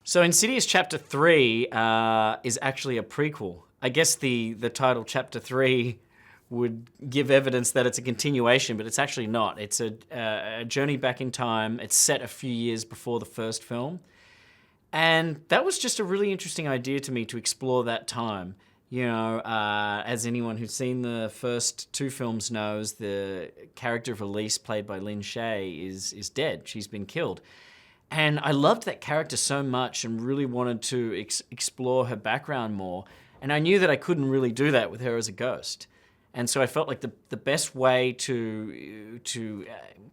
So Insidious Chapter 3 is actually a prequel. I guess the title Chapter 3 would give evidence that it's a continuation, but it's actually not. It's a journey back in time. It's set a few years before the first film. And that was just a really interesting idea to me to explore that time. You know, as anyone who's seen the first two films knows, the character of Elise, played by Lynn Shay, is dead. She's been killed. And I loved that character so much and really wanted to explore her background more. And I knew that I couldn't really do that with her as a ghost. And so I felt like the best way to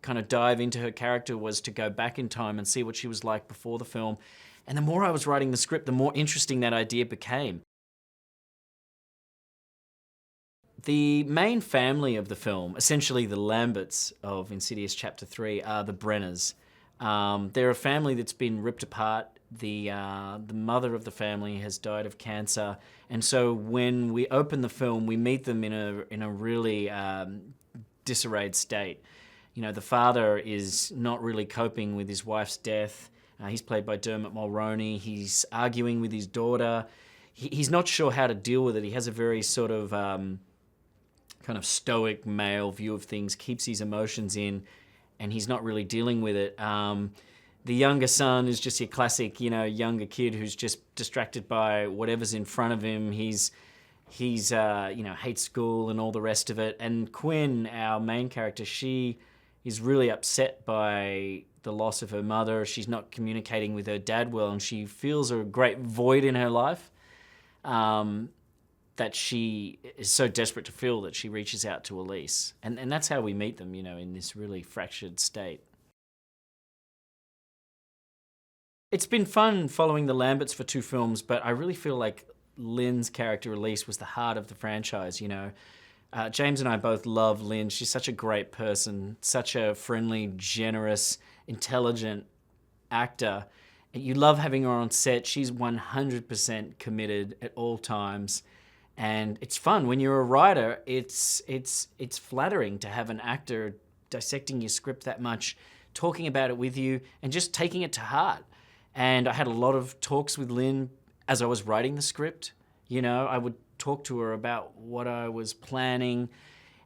kind of dive into her character was to go back in time and see what she was like before the film. And the more I was writing the script, the more interesting that idea became. The main family of the film, essentially the Lamberts of Insidious Chapter 3, are the Brenners. They're a family that's been ripped apart. The mother of the family has died of cancer, and so when we open the film, we meet them in a really disarrayed state. You know, the father is not really coping with his wife's death. He's played by Dermot Mulroney. He's arguing with his daughter. He's not sure how to deal with it. He has a very sort of kind of stoic male view of things, keeps his emotions in, and he's not really dealing with it. The younger son is just your classic, younger kid who's just distracted by whatever's in front of him. He's hates school and all the rest of it. And Quinn, our main character, she is really upset by the loss of her mother. She's not communicating with her dad well, and she feels a great void in her life that she is so desperate to fill that she reaches out to Elise. And that's how we meet them, in this really fractured state. It's been fun following the Lamberts for two films, but I really feel like Lynn's character, Elise, was the heart of the franchise, James and I both love Lynn. She's such a great person, such a friendly, generous, intelligent actor. You love having her on set. She's 100% committed at all times. And it's fun. When you're a writer, it's flattering to have an actor dissecting your script that much, talking about it with you, and just taking it to heart. And I had a lot of talks with Lynn as I was writing the script. I would talk to her about what I was planning.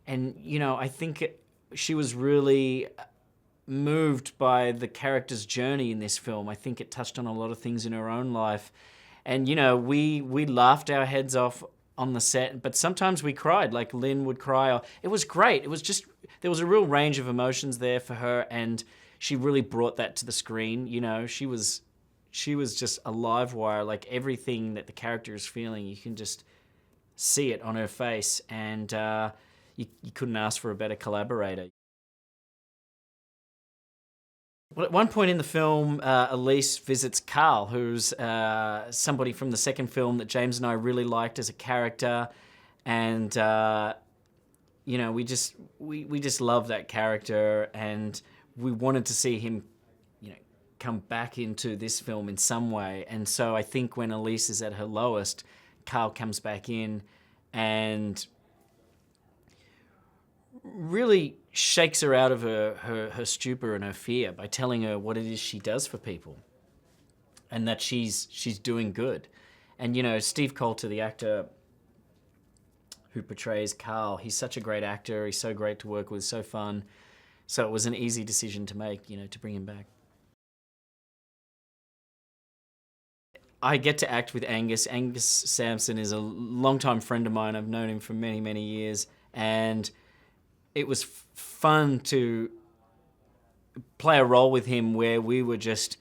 And, I think she was really moved by the character's journey in this film. I think it touched on a lot of things in her own life. And, we laughed our heads off on the set, but sometimes we cried, like Lynn would cry. It was great. It was just, there was a real range of emotions there for her, and she really brought that to the screen. She was just a live wire. Like everything that the character is feeling, you can just see it on her face, and you couldn't ask for a better collaborator. Well, at one point in the film, Elise visits Carl, who's somebody from the second film that James and I really liked as a character, and we just love that character, and we wanted to see him, come back into this film in some way. And so I think when Elise is at her lowest, Carl comes back in and really shakes her out of her stupor and her fear by telling her what it is she does for people, and that she's doing good. And Steve Coulter, the actor who portrays Carl, he's such a great actor. He's so great to work with, so fun. So it was an easy decision to make, to bring him back. I get to act with Angus. Angus Sampson is a longtime friend of mine. I've known him for many, many years, and it was fun to play a role with him where we were just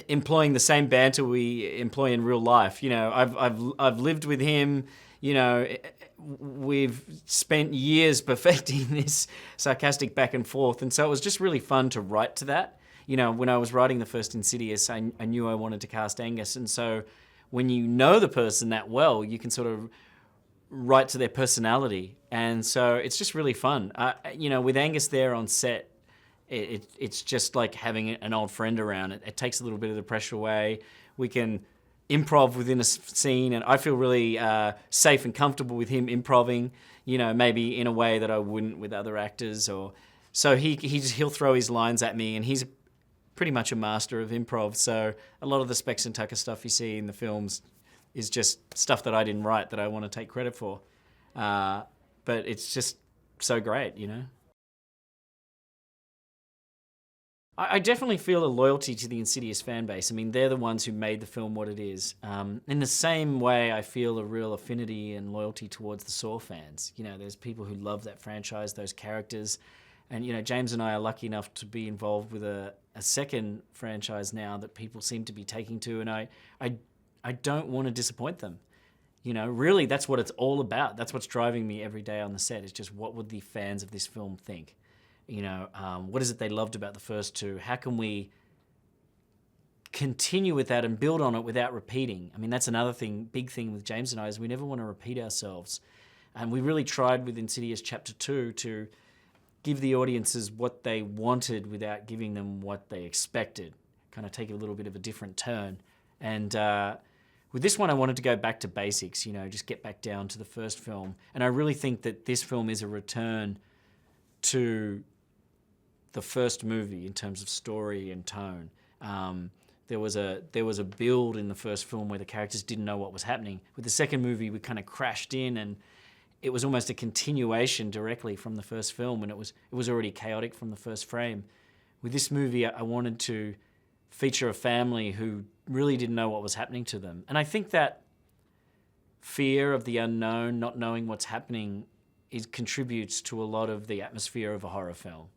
employing the same banter we employ in real life. I've lived with him. We've spent years perfecting this sarcastic back and forth, and so it was just really fun to write to that. When I was writing the first Insidious, I knew I wanted to cast Angus, and so when you know the person that well, you can sort of write to their personality, and so it's just really fun. With Angus there on set, it's just like having an old friend around. It takes a little bit of the pressure away. We can improv within a scene, and I feel really safe and comfortable with him improving, maybe in a way that I wouldn't with other actors. Or so he'll throw his lines at me, and he's pretty much a master of improv. So a lot of the Specs and Tucker stuff you see in the films is just stuff that I didn't write that I want to take credit for. But it's just so great, you know? I definitely feel a loyalty to the Insidious fan base. I mean, they're the ones who made the film what it is. In the same way, I feel a real affinity and loyalty towards the Saw fans. You know, there's people who love that franchise, those characters. And, you know, James and I are lucky enough to be involved with a second franchise now that people seem to be taking to. And I don't want to disappoint them. You know, really, that's what it's all about. That's what's driving me every day on the set. It's just, what would the fans of this film think? You know, what is it they loved about the first two? How can we continue with that and build on it without repeating? I mean, that's another thing, big thing with James and I, is we never want to repeat ourselves. And we really tried with Insidious Chapter 2 to give the audiences what they wanted without giving them what they expected. Kind of take a little bit of a different turn. And with this one, I wanted to go back to basics, you know, just get back down to the first film. And I really think that this film is a return to the first movie in terms of story and tone. There was a build in the first film where the characters didn't know what was happening. With the second movie, we kind of crashed in, and it was almost a continuation directly from the first film, and it was already chaotic from the first frame. With this movie, I wanted to feature a family who really didn't know what was happening to them. And I think that fear of the unknown, not knowing what's happening, contributes to a lot of the atmosphere of a horror film.